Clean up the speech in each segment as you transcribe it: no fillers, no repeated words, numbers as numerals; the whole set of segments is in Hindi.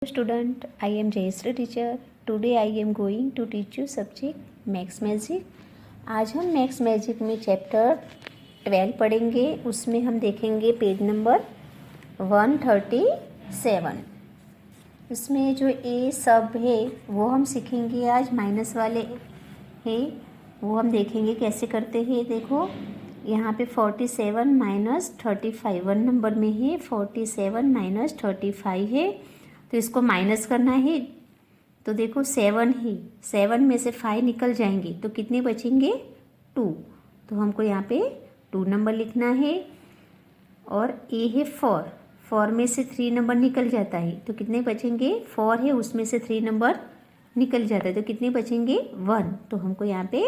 Student, I am Jayashree teacher. Today I am going to teach you subject max magic. आज हम मैक्स मैजिक में चैप्टर 12 पढ़ेंगे. उसमें हम देखेंगे पेज नंबर 137. उसमें जो ए सब है वो हम सीखेंगे आज. माइनस वाले है वो हम देखेंगे कैसे करते हैं. देखो यहाँ पे 47 माइनस 35 1 नंबर में है. 47 माइनस 35 है तो इसको माइनस करना है. तो देखो 7 है, 7 में से 5 निकल जाएंगे तो कितने बचेंगे 2. तो हमको यहाँ पे 2 नंबर लिखना है. और ए है 4, 4 में से 3 नंबर निकल जाता है तो कितने बचेंगे 4 है उसमें से 3 नंबर निकल जाता है तो कितने बचेंगे 1. तो हमको यहाँ पे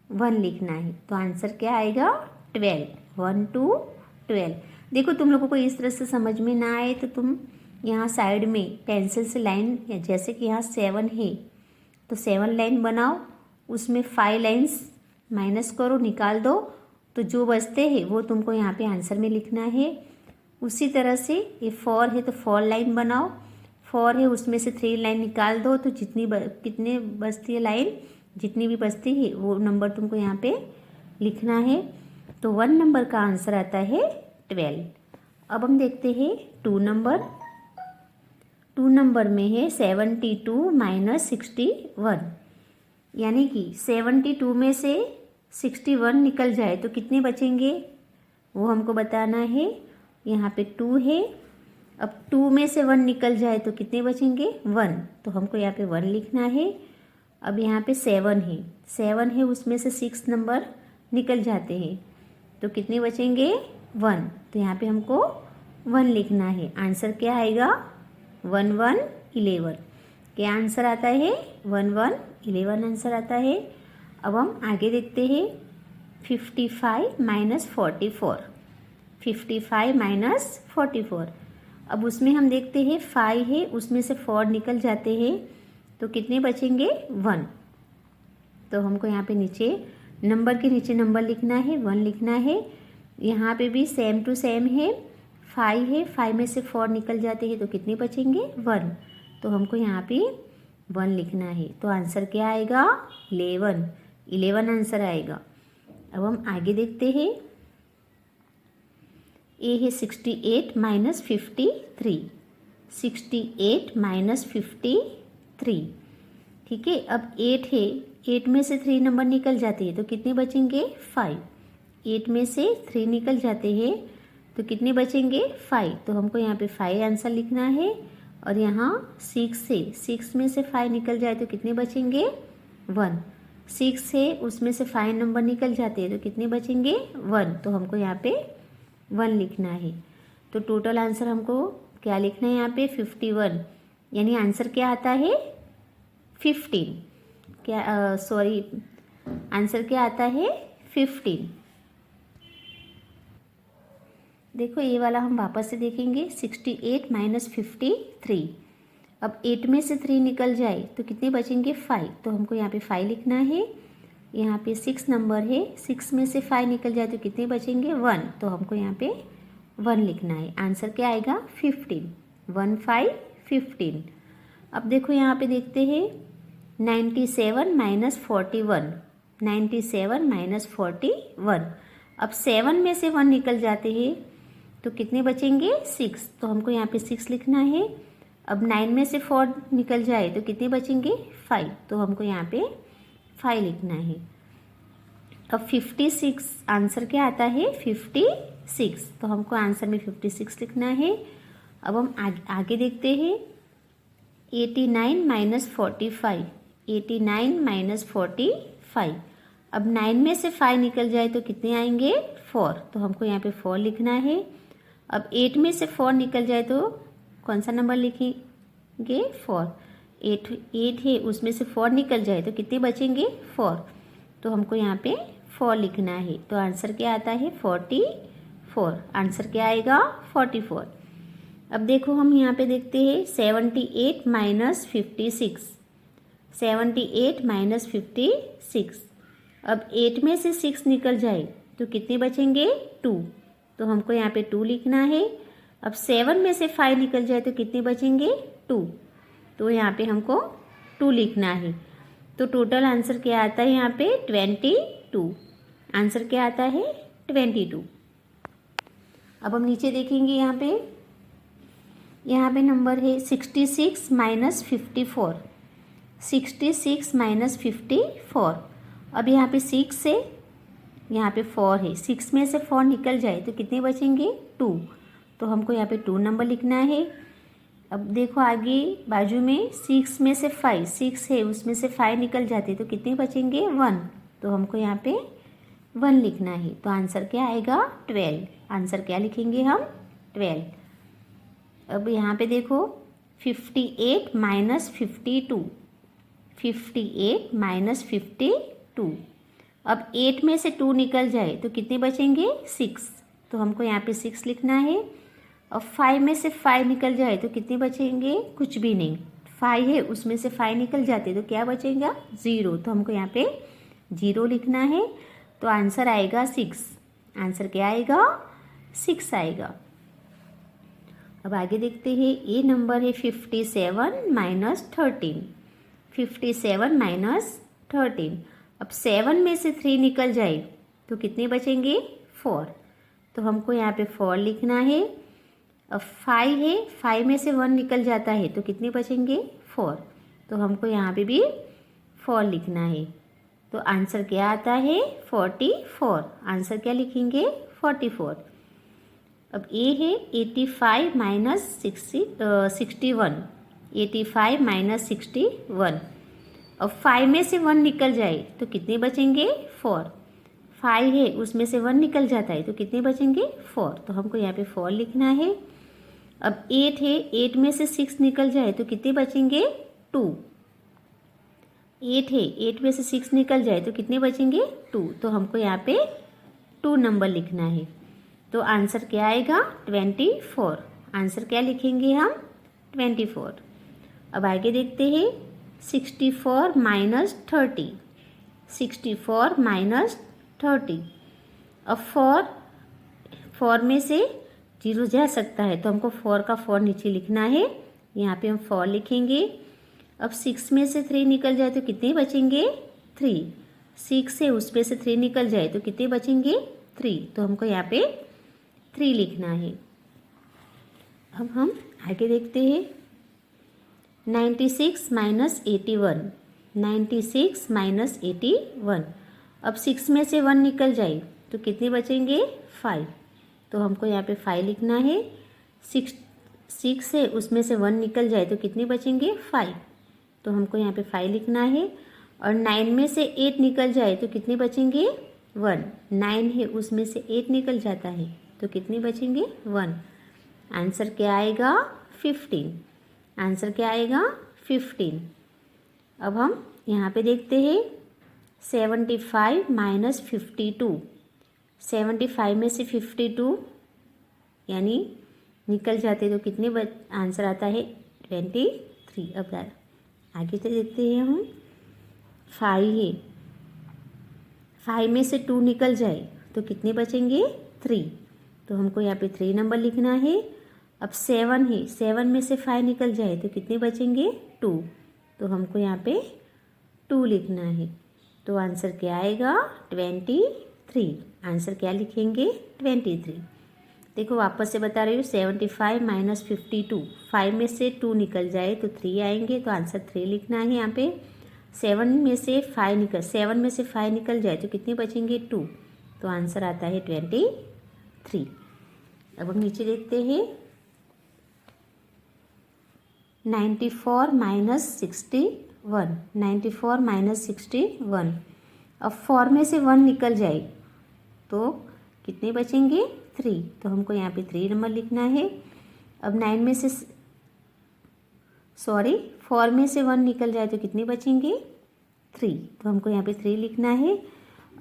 1 लिखना है. तो आंसर क्या आएगा 12. 1 to 12. देखो तुम लोगों को इस तरह से समझ में ना आए तो तुम यहाँ साइड में पेंसिल से लाइन, जैसे कि यहाँ 7 है तो 7 लाइन बनाओ, उसमें 5 लाइन्स माइनस करो, निकाल दो. तो जो बचते हैं वो तुमको यहाँ पे आंसर में लिखना है. उसी तरह से ये 4 है तो 4 लाइन बनाओ, 4 है उसमें से 3 लाइन निकाल दो. तो कितने बचती है लाइन, जितनी भी बचती है वो नंबर तुमको यहाँ पे लिखना है. तो 1 नंबर का आंसर आता है 12. अब हम देखते हैं 2 नंबर. 2 नंबर में है 72 माइनस 61. यानी कि 72 में से 61 निकल जाए तो कितने बचेंगे वो हमको बताना है. यहाँ पे 2 है, अब 2 में से 1 निकल जाए तो कितने बचेंगे 1. तो हमको यहाँ पे 1 लिखना है. अब यहाँ पे 7 है, 7 है उसमें से 6 नंबर निकल जाते हैं तो कितने बचेंगे 1. तो यहाँ पे हमको 1 लिखना है. आंसर क्या आएगा 1 1 11. क्या आंसर आता है 1 1 11 आंसर आता है. अब हम आगे देखते हैं 55 माइनस 44. 55 माइनस 44. अब उसमें हम देखते हैं 5 है उसमें से 4 निकल जाते हैं तो कितने बचेंगे 1. तो हमको यहाँ पे नीचे नंबर के नीचे नंबर लिखना है, 1 लिखना है. यहाँ पे भी सेम टू सेम है. 5 है, 5 में से 4 निकल जाते हैं तो कितने बचेंगे 1. तो हमको यहाँ पे 1 लिखना है. तो आंसर क्या आएगा 11. 11 आंसर आएगा. अब हम आगे देखते हैं. ए है 68 माइनस 53. 68 माइनस 53. ठीक है. अब 8 है, 8 में से 3 नंबर निकल जाते हैं तो कितने बचेंगे 5. 8 में से 3 निकल जाते हैं तो कितने बचेंगे 5. तो हमको यहाँ पे 5 आंसर लिखना है. और यहाँ 6 से 6 में से 5 निकल जाए तो कितने बचेंगे 1. 6 है उसमें से 5 नंबर निकल जाते हैं तो कितने बचेंगे 1. तो हमको यहाँ पे 1 लिखना है. तो टोटल आंसर हमको क्या लिखना है यहाँ पे 51. यानी आंसर क्या आता है 15. क्या सॉरी आंसर क्या आता है 15. देखो ये वाला हम वापस से देखेंगे. 68 माइनस 53. अब 8 में से 3 निकल जाए तो कितने बचेंगे 5. तो हमको यहाँ पे 5 लिखना है. यहाँ पे 6 नंबर है, 6 में से 5 निकल जाए तो कितने बचेंगे 1. तो हमको यहाँ पे 1 लिखना है. आंसर क्या आएगा 15. 1 5 15. अब देखो यहाँ पे देखते हैं 97 माइनस 41. 97 माइनस 41. अब 7 में से 1 निकल जाते हैं तो कितने बचेंगे 6. तो हमको यहाँ पे 6 लिखना है. अब 9 में से 4 निकल जाए तो कितने बचेंगे 5. तो हमको यहाँ पे 5 लिखना है. अब 56 आंसर क्या आता है 56. तो हमको आंसर में 56 लिखना है. अब हम आगे देखते हैं 89 माइनस 45. 89 माइनस 45. अब 9 में से 5 निकल जाए तो कितने आएंगे 4. तो हमको यहाँ पे 4 लिखना है. अब 8 में से 4 निकल जाए तो कौन सा नंबर लिखेंगे 4. 8 है उसमें से 4 निकल जाए तो कितने बचेंगे 4. तो हमको यहाँ पे 4 लिखना है. तो आंसर क्या आता है 44. आंसर क्या आएगा 44. अब देखो हम यहाँ पे देखते हैं 78 माइनस 56. 78 माइनस 56. अब 8 में से 6 निकल जाए तो कितने बचेंगे 2. तो हमको यहाँ पे 2 लिखना है. अब 7 में से 5 निकल जाए तो कितने बचेंगे 2, तो यहाँ पे हमको 2 लिखना है। तो टोटल आंसर क्या आता है यहाँ पे 22। आंसर क्या आता है 22। अब हम नीचे देखेंगे यहाँ पे नंबर है 66 माइनस 54। 66 माइनस 54। अब यहाँ पे 6 है, यहाँ पे 4 है। 6 में से 4 निकल जाए तो कितने बचेंगे 2, तो हमको यहाँ पे 2 नंबर लिखना है। अब देखो आगे बाजू में 6 में से 5, 6 है उसमें से 5 निकल जाते तो कितने बचेंगे 1, तो हमको यहाँ पे 1 लिखना है। तो आंसर क्या आएगा 12। आंसर क्या लिखेंगे हम 12। अब यहाँ पे देखो 58 माइनस 52। 58 माइनस 52। अब 8 में से 2 निकल जाए तो कितने बचेंगे 6, तो हमको यहाँ पे 6 लिखना है। अब 5 में से 5 निकल जाए तो कितने बचेंगे, कुछ भी नहीं। 5 है उसमें से 5 निकल जाते तो क्या बचेगा 0, तो हमको यहाँ पे 0 लिखना है। तो आंसर आएगा 6। आंसर क्या आएगा 6 आएगा। अब आगे देखते हैं, ये नंबर है 57 माइनस 13। 57 माइनस 13। अब 7 में से 3 निकल जाए तो कितने बचेंगे 4, तो हमको यहाँ पे 4 लिखना है। अब 5 है, 5 में से 1 निकल जाता है तो कितने बचेंगे 4, तो हमको यहाँ पे भी 4 लिखना है। तो आंसर क्या आता है 44। आंसर क्या लिखेंगे 44। अब ए है 85 माइनस 61। 85 माइनस 61। अब 5 में से 1 निकल जाए तो कितने बचेंगे 4। 5 है उसमें से 1 निकल जाता है तो कितने बचेंगे 4, तो हमको यहाँ पे 4 लिखना है। अब 8 है, 8 में से 6 निकल जाए तो कितने बचेंगे 2। 8 है, 8 में से 6 निकल जाए तो कितने बचेंगे 2, तो हमको यहाँ पे 2 नंबर लिखना है। तो आंसर क्या आएगा 24। आंसर क्या लिखेंगे हम 24। अब आगे देखते हैं 64 माइनस 30। 64 माइनस 30। अब 4 में से 0 जा सकता है तो हमको 4 का 4 नीचे लिखना है। यहाँ पे हम 4 लिखेंगे। अब 6 में से 3 निकल जाए तो कितने बचेंगे 3। 6 है उसमें से 3 निकल जाए तो कितने बचेंगे 3, तो हमको यहाँ पे 3 लिखना है। अब हम आगे देखते हैं 96 माइनस 81। 96 माइनस 81। अब 6 में से 1 निकल जाए तो कितने बचेंगे 5, तो हमको यहाँ पे 5 लिखना है। 6 है उसमें से 1 निकल जाए तो कितने बचेंगे 5, तो हमको यहाँ पे 5 लिखना है। और 9 में से 8 निकल जाए तो कितने बचेंगे 1। 9 है उसमें से 8 निकल जाता है तो कितने बचेंगे 1। आंसर क्या आएगा 15। आंसर क्या आएगा 15। अब हम यहाँ पे देखते हैं 75 माइनस 52। 75 में से 52 यानी निकल जाते तो कितने आंसर आता है 23। अब आगे से देखते हैं हम 5 है, 5 में से 2 निकल जाए तो कितने बचेंगे 3, तो हमको यहाँ पे 3 नंबर लिखना है। अब 7 है, 7 में से 5 निकल जाए तो कितने बचेंगे 2, तो हमको यहाँ पे 2 लिखना है। तो आंसर क्या आएगा 23। आंसर क्या लिखेंगे 23। देखो वापस से बता रही हूँ 75 माइनस 52। 5 में से 2 निकल जाए तो 3 आएंगे, तो आंसर 3 लिखना है यहाँ पे। 7 में से 5 निकल जाए तो कितने बचेंगे 2, तो आंसर आता है 23। अब हम नीचे देखते हैं 94 माइनस 61। 94 माइनस 61। अब 4 में से 1 निकल जाए तो कितने बचेंगे 3, तो हमको यहाँ पे 3 नंबर लिखना है। अब 4 में से 1 निकल जाए तो कितने बचेंगे 3, तो हमको यहाँ पे 3 लिखना है।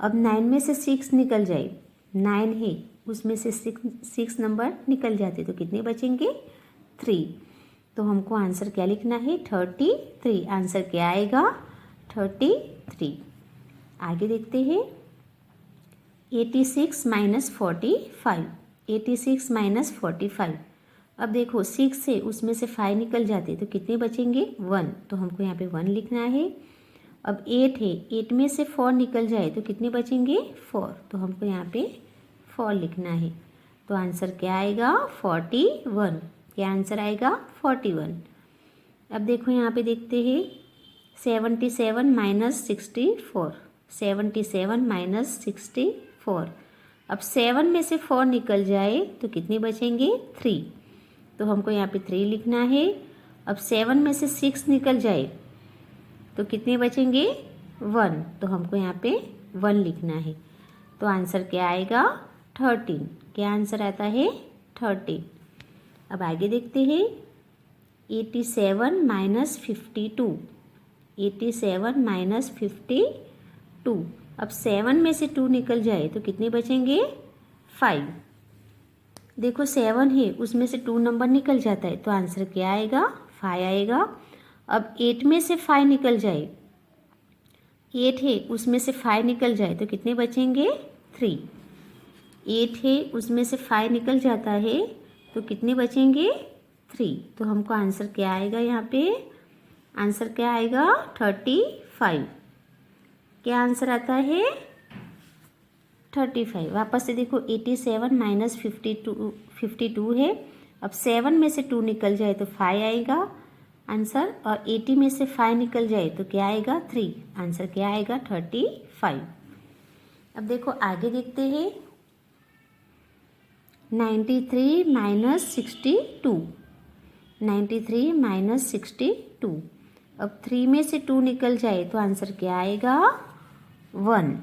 अब 9 में से 6 निकल जाए, 9 है उसमें से 6 नंबर निकल जाते तो कितने बचेंगे 3, तो हमको आंसर क्या लिखना है 33। आंसर क्या आएगा 33। आगे देखते हैं 86 माइनस 45। 86 माइनस 45। अब देखो 6 से उसमें से 5 निकल जाते तो कितने बचेंगे 1, तो हमको यहाँ पे 1 लिखना है। अब 8 है, 8 में से 4 निकल जाए तो कितने बचेंगे 4, तो हमको यहाँ पे 4 लिखना है। तो आंसर क्या आएगा 41। क्या आंसर आएगा 41। अब देखो यहाँ पे देखते हैं 77 माइनस 64, 77 माइनस 64। अब 7 में से 4 निकल जाए तो कितने बचेंगे 3, तो हमको यहाँ पे 3 लिखना है। अब 7 में से 6 निकल जाए तो कितने बचेंगे 1, तो हमको यहाँ पे 1 लिखना है। तो आंसर क्या आएगा 13। क्या आंसर आता है 13। अब आगे देखते हैं 87 माइनस 52, 87 माइनस 52। अब 7 में से 2 निकल जाए तो कितने बचेंगे 5। देखो 7 है, उसमें से 2 नंबर निकल जाता है तो आंसर क्या आएगा 5 आएगा। अब 8 में से 5 निकल जाए, 8 है उसमें से 5 निकल जाए तो कितने बचेंगे 3। 8 है उसमें से 5 निकल जाता है तो कितने बचेंगे 3, तो हमको आंसर क्या आएगा यहाँ पे, आंसर क्या आएगा 35। क्या आंसर आता है 35। वापस से देखो 87 माइनस 52 है। अब 7 में से 2 निकल जाए तो 5 आएगा आंसर, और 80 में से 5 निकल जाए तो क्या आएगा 3। आंसर क्या आएगा 35। अब देखो आगे देखते हैं 93 माइनस 62, 93 माइनस 62। अब 3 में से 2 निकल जाए तो आंसर क्या आएगा 1,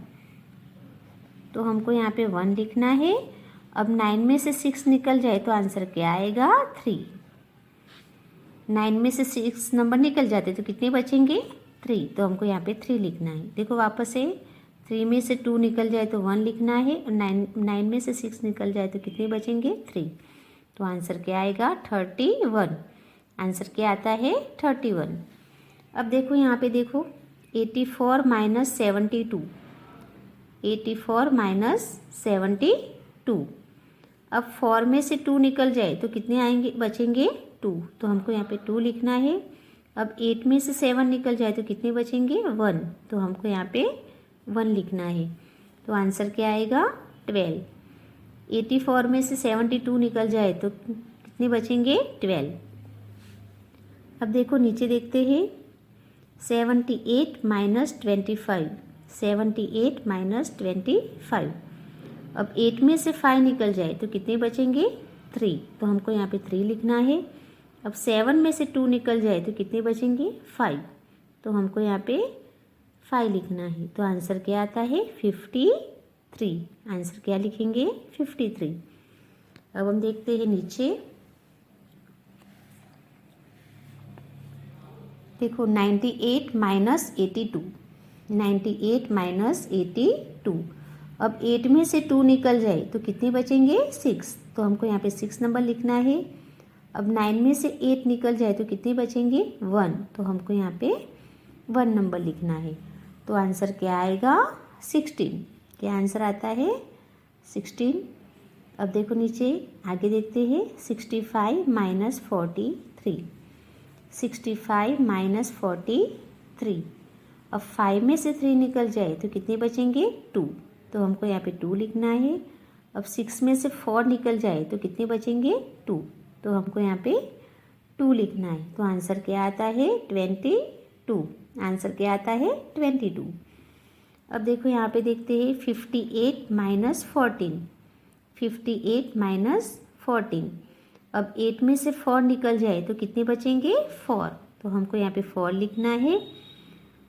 तो हमको यहाँ पे 1 लिखना है। अब 9 में से 6 निकल जाए तो आंसर क्या आएगा 3। 9 में से 6 नंबर निकल जाते तो कितने बचेंगे 3, तो हमको यहाँ पे 3 लिखना है। देखो वापस से 3 में से 2 निकल जाए तो 1 लिखना है, और 9 में से 6 निकल जाए तो कितने बचेंगे 3, तो आंसर क्या आएगा 31। आंसर क्या आता है 31। अब देखो यहाँ पे देखो 84 माइनस 72, 84 माइनस 72। अब 4 में से 2 निकल जाए तो कितने आएंगे बचेंगे 2, तो हमको यहाँ पे 2 लिखना है। अब 8 में से 7 निकल जाए तो कितने बचेंगे 1, तो हमको यहाँ पे 1 लिखना है। तो आंसर क्या आएगा 12। 84 में से 72 निकल जाए तो कितने बचेंगे 12। अब देखो नीचे देखते हैं 78 माइनस 25, 78 माइनस 25। अब 8 में से 5 निकल जाए तो कितने बचेंगे 3, तो हमको यहाँ पे 3 लिखना है। अब 7 में से 2 निकल जाए तो कितने बचेंगे 5, तो हमको यहाँ पे 5 लिखना है। तो आंसर क्या आता है 53। आंसर क्या लिखेंगे 53। अब हम देखते हैं नीचे देखो 98 माइनस 82, 98 माइनस 82। अब 8 में से 2 निकल जाए तो कितने बचेंगे 6, तो हमको यहाँ पे 6 नंबर लिखना है। अब 9 में से 8 निकल जाए तो कितने बचेंगे 1, तो हमको यहाँ पे 1 नंबर लिखना है। तो आंसर क्या आएगा 16। क्या आंसर आता है 16। अब देखो नीचे आगे देखते हैं 65 माइनस 43, 65 माइनस 43। अब 5 में से 3 निकल जाए तो कितने बचेंगे 2, तो हमको यहाँ पे 2 लिखना है। अब 6 में से 4 निकल जाए तो कितने बचेंगे 2, तो हमको यहाँ पे 2 लिखना है। तो आंसर क्या आता है 22। आंसर क्या आता है 22। अब देखो यहाँ पे देखते हैं 58 माइनस 14, 58 माइनस 14। अब 8 में से 4 निकल जाए तो कितने बचेंगे 4, तो हमको यहाँ पे 4 लिखना है।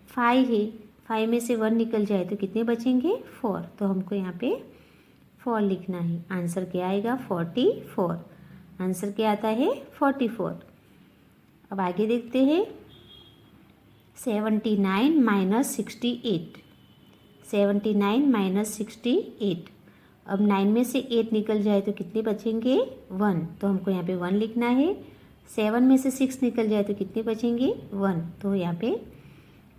5 है, 5 में से 1 निकल जाए तो कितने बचेंगे 4, तो हमको यहाँ पे 4 लिखना है। आंसर क्या आएगा 44। आंसर क्या आता है 44। अब आगे देखते हैं 79 माइनस 68, 79 माइनस 68। अब 9 में से 8 निकल जाए तो कितने बचेंगे 1, तो हमको यहाँ पे 1 लिखना है। 7 में से 6 निकल जाए तो कितने बचेंगे 1, तो यहाँ पे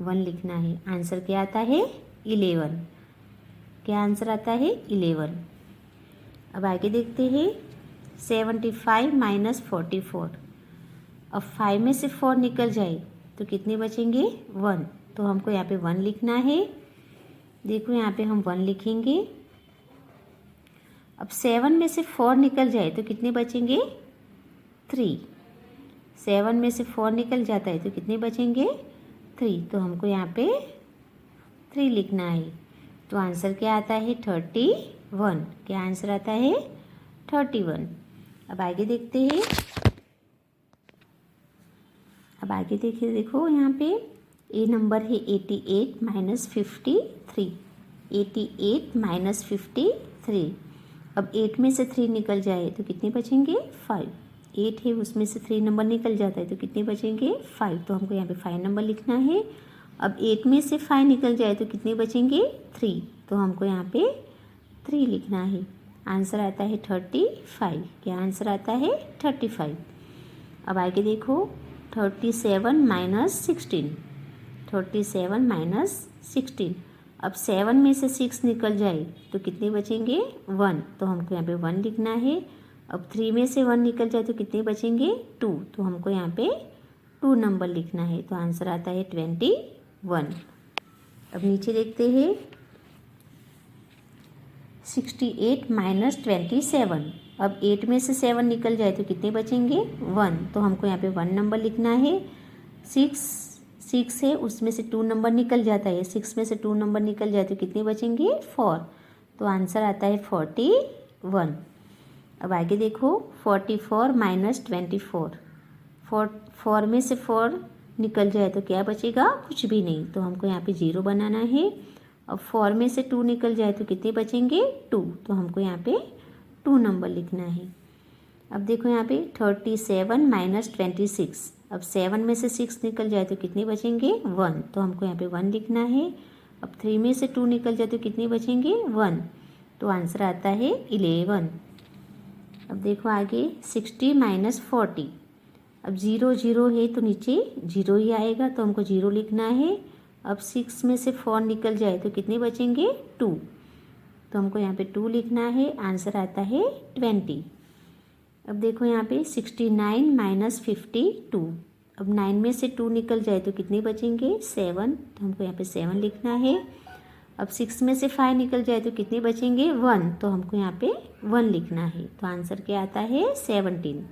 1 लिखना है। आंसर क्या आता है 11। क्या आंसर आता है 11। अब आगे देखते हैं 75 माइनस 44। अब 5 में से 4 निकल जाए तो कितने बचेंगे? 1। तो हमको यहाँ पे 1 लिखना है। देखो यहाँ पे हम 1 लिखेंगे। अब 7 में से 4 निकल जाए तो कितने बचेंगे? 3। 7 में से 4 निकल जाता है तो कितने बचेंगे? 3। तो हमको यहाँ पे 3 लिखना है। तो आंसर क्या आता है? 31। क्या आंसर आता है? 31। अब आगे देखते हैं। अब आगे देखिए, देखो यहाँ पे ए नंबर है 88 माइनस 53। 88 माइनस 53। अब 8 में से 3 निकल जाए तो कितने बचेंगे? 5। 8 है, उसमें से 3 नंबर निकल जाता है तो कितने बचेंगे? 5। तो हमको यहाँ पे 5 नंबर लिखना है। अब 8 में से 5 निकल जाए तो कितने बचेंगे? 3। तो हमको यहाँ पे 3 लिखना है। आंसर आता है 35। क्या आंसर आता है? 35। अब आगे देखो, 37 माइनस 16। 37 माइनस 16। अब 7 में से 6 निकल जाए तो कितने बचेंगे? 1। तो हमको यहाँ पे 1 लिखना है। अब 3 में से 1 निकल जाए तो कितने बचेंगे? 2। तो हमको यहाँ पे 2 नंबर लिखना है। तो आंसर आता है 21। अब नीचे देखते हैं, 68 माइनस 27। अब 8 में से 7 निकल जाए तो कितने बचेंगे? 1। तो हमको यहाँ पे 1 नंबर लिखना है। 6 है, उसमें से 2 नंबर निकल जाता है। 6 में से 2 नंबर निकल जाए तो कितने बचेंगे? 4। तो आंसर आता है 41। अब आगे देखो, 44 माइनस 24। 4 में से 4 निकल जाए तो क्या बचेगा? कुछ भी नहीं। तो हमको यहाँ पे 0 बनाना है। अब 4 में से 2 निकल जाए तो कितने बचेंगे? 2। तो हमको यहाँ पे 2 नंबर लिखना है। अब देखो यहाँ पे 37 माइनस 26। अब 7 में से 6 निकल जाए तो कितने बचेंगे? 1। तो हमको यहाँ पे 1 लिखना है। अब 3 में से 2 निकल जाए तो कितने बचेंगे? 1। तो आंसर आता है 11। अब देखो आगे, 60 माइनस 40। अब 0 0 है तो नीचे 0 ही आएगा, तो हमको 0 लिखना है। अब 6 में से 4 निकल जाए तो कितने बचेंगे? 2। तो हमको यहाँ पे 2 लिखना है। आंसर आता है 20। अब देखो यहाँ पे 69 माइनस 52। अब 9 में से 2 निकल जाए तो कितने बचेंगे? 7। तो हमको यहाँ पे 7 लिखना है। अब 6 में से 5 निकल जाए तो कितने बचेंगे? 1। तो हमको यहाँ पे 1 लिखना है। तो आंसर क्या आता है? 17।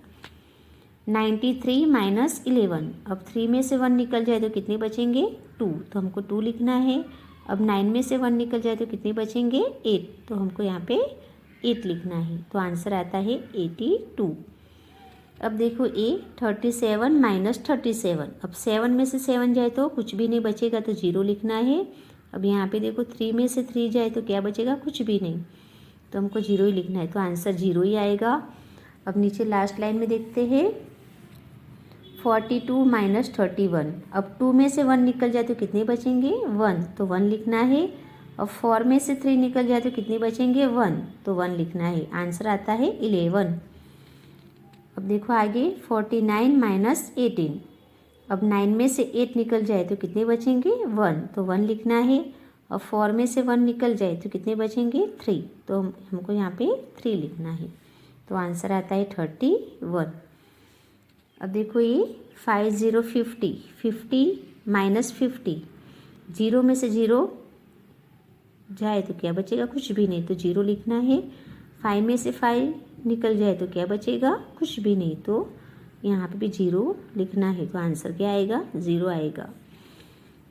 93 माइनस 11। अब 3 में से 1 निकल जाए तो कितने बचेंगे? 2। तो हमको 2 लिखना है। अब 9 में से 1 निकल जाए तो कितने बचेंगे? 8। तो हमको यहाँ पे 8 लिखना है। तो आंसर आता है 82। अब देखो 37 माइनस 37। अब 7 में से 7 जाए तो कुछ भी नहीं बचेगा, तो 0 लिखना है। अब यहाँ पे देखो 3 में से 3 जाए तो क्या बचेगा? कुछ भी नहीं। तो हमको 0 ही लिखना है। तो आंसर 0 ही आएगा। अब नीचे लास्ट लाइन में देखते हैं, 42 माइनस 31। अब 2 में से 1 निकल जाए तो कितने बचेंगे? 1। तो 1 लिखना है। अब 4 में से 3 निकल जाए तो कितने बचेंगे? 1। तो 1 लिखना है। आंसर आता है 11। अब देखो आगे, 49 माइनस 18। अब 9 में से 8 निकल जाए तो कितने बचेंगे? 1। तो 1 लिखना है। अब 4 में से 1 निकल जाए तो कितने बचेंगे? 3। तो हमको यहाँ पे 3 लिखना है। तो आंसर आता है 31। अब देखो ये 50 50। 50 माइनस 50। 0 में से 0 जाए तो क्या बचेगा? कुछ भी नहीं। तो 0 लिखना है। 5 में से 5 निकल जाए तो क्या बचेगा? कुछ भी नहीं। तो यहाँ पे भी 0 लिखना है। तो आंसर क्या आएगा? 0 आएगा।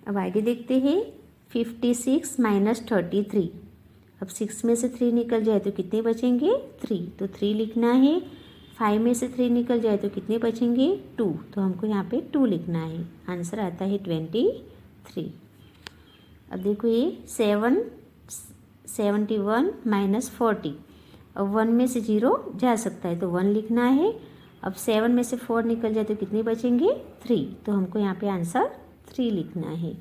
अब आगे देखते हैं, 56 माइनस 33। अब 6 में से 3 निकल जाए तो कितने बचेंगे? 3। तो 3 लिखना है। 5 में से 3 निकल जाए तो कितने बचेंगे? 2। तो हमको यहाँ पे 2 लिखना है। आंसर आता है 23। अब देखो ये 71 माइनस 40। अब 1 में से 0 जा सकता है तो 1 लिखना है। अब 7 में से 4 निकल जाए तो कितने बचेंगे? 3। तो हमको यहाँ पे आंसर 3 लिखना है।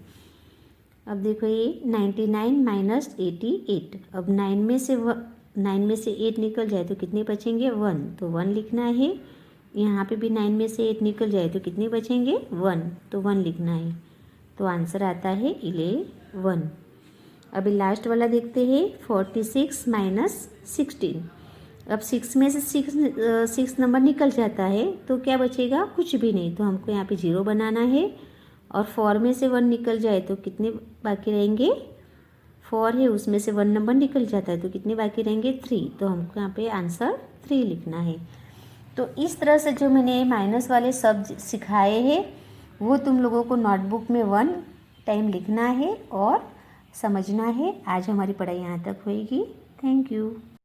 अब देखो ये 99 माइनस 88। अब 9 में से 8 निकल जाए तो कितने बचेंगे? 1। तो 1 लिखना है। यहाँ पे भी 9 में से 8 निकल जाए तो कितने बचेंगे? 1। तो 1 लिखना है। तो आंसर आता है 11। अभी लास्ट वाला देखते हैं, 46 माइनस 16। अब 6 में से 6 नंबर निकल जाता है तो क्या बचेगा, कुछ भी नहीं। तो हमको यहाँ पे 0 बनाना है। और 4 में से 1 निकल जाए तो कितने बाकी रहेंगे, 4 है उसमें से 1 नंबर निकल जाता है तो कितने बाकी रहेंगे, 3। तो हमको यहाँ पे आंसर 3 लिखना है। तो इस तरह से जो मैंने माइनस वाले शब्द सिखाए हैं वो तुम लोगों को नोटबुक में 1 टाइम लिखना है और समझना है। आज हमारी पढ़ाई यहाँ तक होएगी। Thank you.